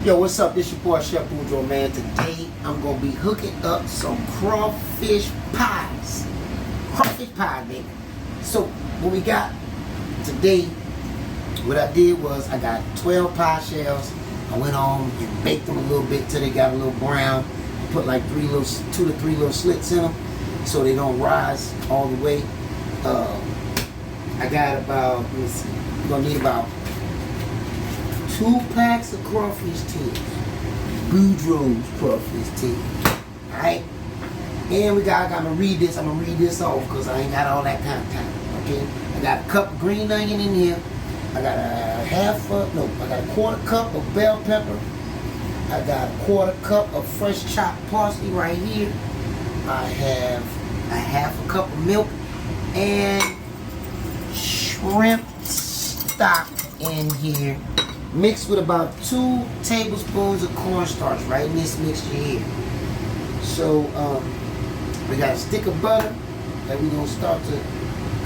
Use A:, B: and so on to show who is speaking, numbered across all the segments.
A: Yo, what's up? This your boy Chef Boudreaux, man. Today I'm gonna be hooking up some crawfish pies. Crawfish pie, baby. So what we got today, what I did was I got 12 pie shells. I went on and baked them a little bit till they got a little brown. Put like 2 to 3 little slits in them so they don't rise all the way. I got about, let me see, we're gonna need about 2 packs of crawfish tails. Boudreaux crawfish tails. Alright? And I'm gonna read this off because I ain't got all that kind of time. Okay? I got a cup of green onion in here. I got a quarter cup of bell pepper. I got a quarter cup of fresh chopped parsley right here. I have a half a cup of milk and shrimp stock in here, mixed with about 2 tablespoons of cornstarch right in this mixture here. So we got a stick of butter that we're gonna start to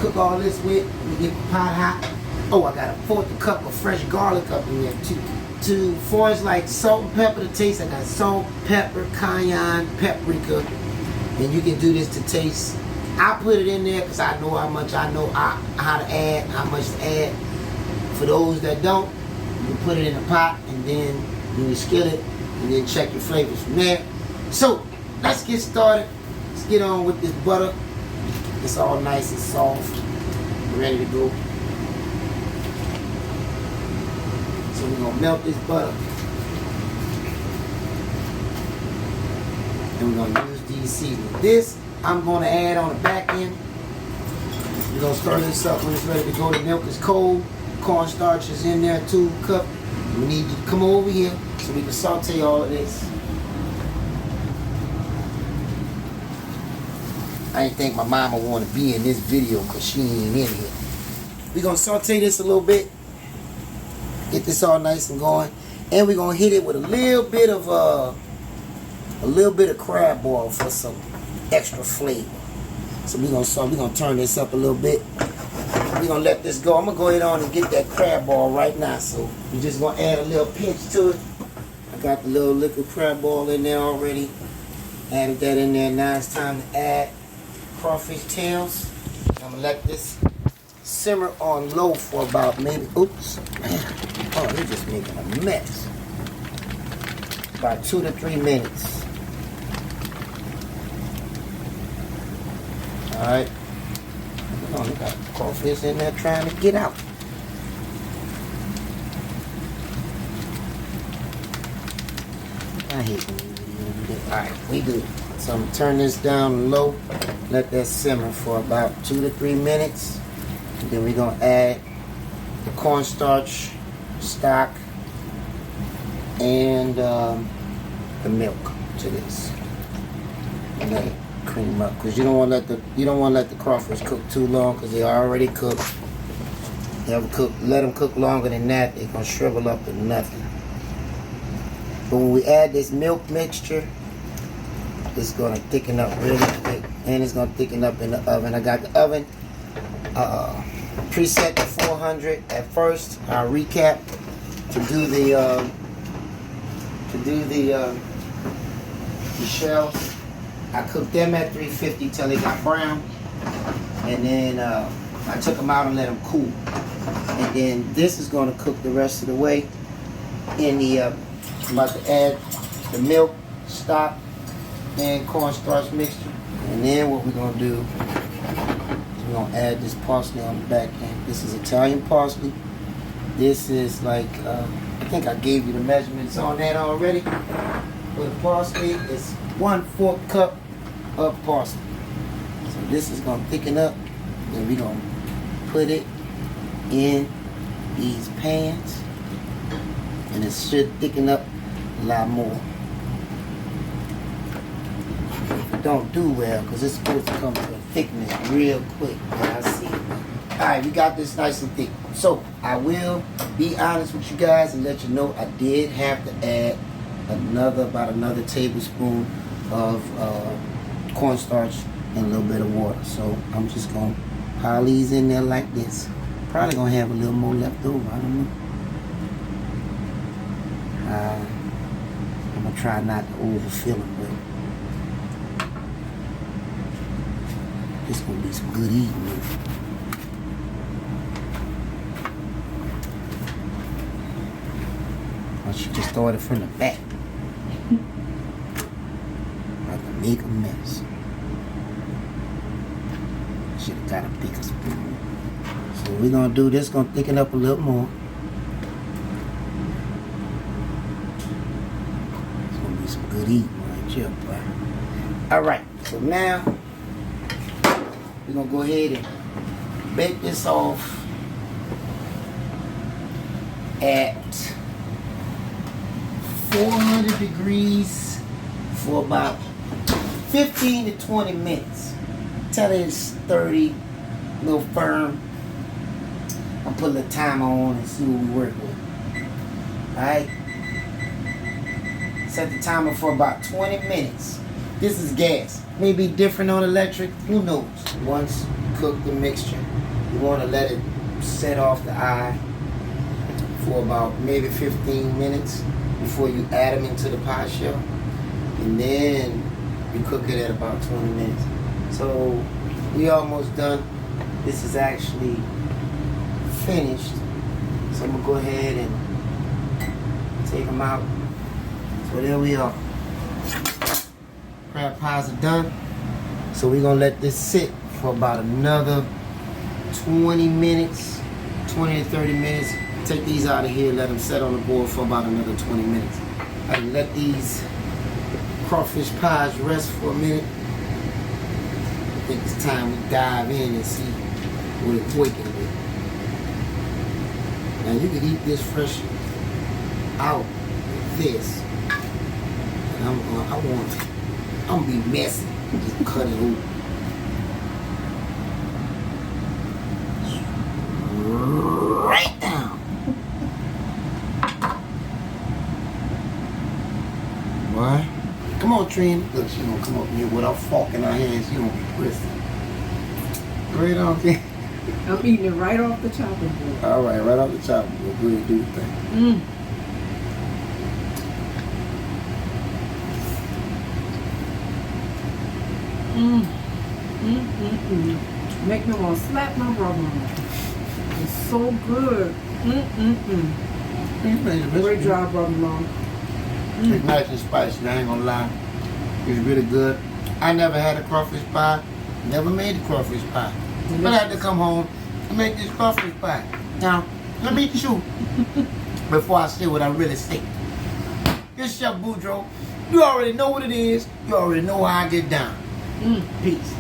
A: cook all this with. We get the pot hot. Oh, I got a 1/4 cup of fresh garlic up in there too. For it's like salt and pepper to taste, I got salt, pepper, cayenne, paprika, and you can do this to taste. I put it in there because I know how much how to add, how much to add. For those that don't, you can put it in a pot and then you skill it and then check your flavors from there. So let's get started. Let's get on with this butter. It's all nice and soft, ready to go. So we're gonna melt this butter. And we're gonna use these seasonings. This I'm gonna add on the back end. We're gonna stir this up when it's ready to go. The milk is cold. Cornstarch is in there, 2 cups. We need you to come over here so we can saute all of this. I didn't think my mama want to be in this video because she ain't in here. We're gonna saute this a little bit. Get this all nice and going, and we're gonna hit it with a little bit of crab oil for some extra flavor. So we're gonna turn this up a little bit. We're gonna let this go. I'm gonna go ahead on and get that crab oil right now. So we're just gonna add a little pinch to it. I got the little liquid crab oil in there already. Added that in there. Now it's time to add crawfish tails. I'm gonna let this simmer on low for about maybe, oops, oh, they're just making a mess. About 2 to 3 minutes. Alright. We got crawfish in there trying to get out. I hate it. Alright, we good. So I'm going to turn this down low. Let that simmer for about 2 to 3 minutes. And then we're going to add the cornstarch stock and the milk to this. And let it cream up, because you don't want to let the crawfish cook too long, because they are already cooked. Let them cook longer than that, they're gonna shrivel up to nothing. But when we add this milk mixture, it's gonna thicken up really quick, and it's gonna thicken up in the oven. I got the oven preset to 400 at first. I'll recap to do the shells. I cooked them at 350 till they got brown, and then I took them out and let them cool. And then this is going to cook the rest of the way in the oven. I'm about to add the milk, stock, and cornstarch mixture. And then what we're going to do is we're going to add this parsley on the back end. This is Italian parsley. This is like, I think I gave you the measurements on that already. For the parsley, it's 1/4 cup of parsley. So this is going to thicken up. Then we're going to put it in these pans. And it should thicken up a lot more. If it don't do well, because it's supposed to come to a thickness real quick. I see it. Alright, we got this nice and thick. So I will be honest with you guys and let you know I did have to add about another tablespoon of cornstarch and a little bit of water. So I'm just going to pile these in there like this. Probably going to have a little more left over. I don't know. gonna try not to overfill them, but it's gonna be some good eating. I should just start it from the back. I can make a mess. Should have got a bigger spoon. So we're gonna do this, gonna thicken up a little more. It's gonna be some good eating right here, boy. Alright, so now we're gonna go ahead and bake this off at 400 degrees for about 15 to 20 minutes. Till it's 30, a little firm. I'll put a little timer on and see what we work with. Alright? Set the timer for about 20 minutes. This is gas. Maybe different on electric, who knows? Once you cook the mixture, you want to let it set off the eye for about maybe 15 minutes before you add them into the pie shell. And then you cook it at about 20 minutes. So we almost done. This is actually finished. So I'm gonna go ahead and take them out. So there we are. Crab pies are done. So we're gonna let this sit for about another 20 minutes, 20 to 30 minutes. Take these out of here, let them set on the board for about another 20 minutes. I let these crawfish pies rest for a minute. I think it's time we dive in and see what it's working with. Now you can eat this fresh out with this. And I'm gonna be messy. Just cut it open. Right down. What? Come on, Trina. Look, she gonna come up here with her fork in her hands. She gonna be twisted. Right on there.
B: I'm eating it right off the chopping board.
A: All right, right off the chopping board. Go ahead, do your thing.
B: Make me want to slap my brother. It's so good. Great job, brother-in-law.
A: It's nice and spicy, I ain't gonna lie. It's really good. I never had a crawfish pie. Never made a crawfish pie. But I had to come home and make this crawfish pie. Now, let me chew before I say what I really say. This Chef Boudreaux. You already know what it is. You already know how I get down. Peace.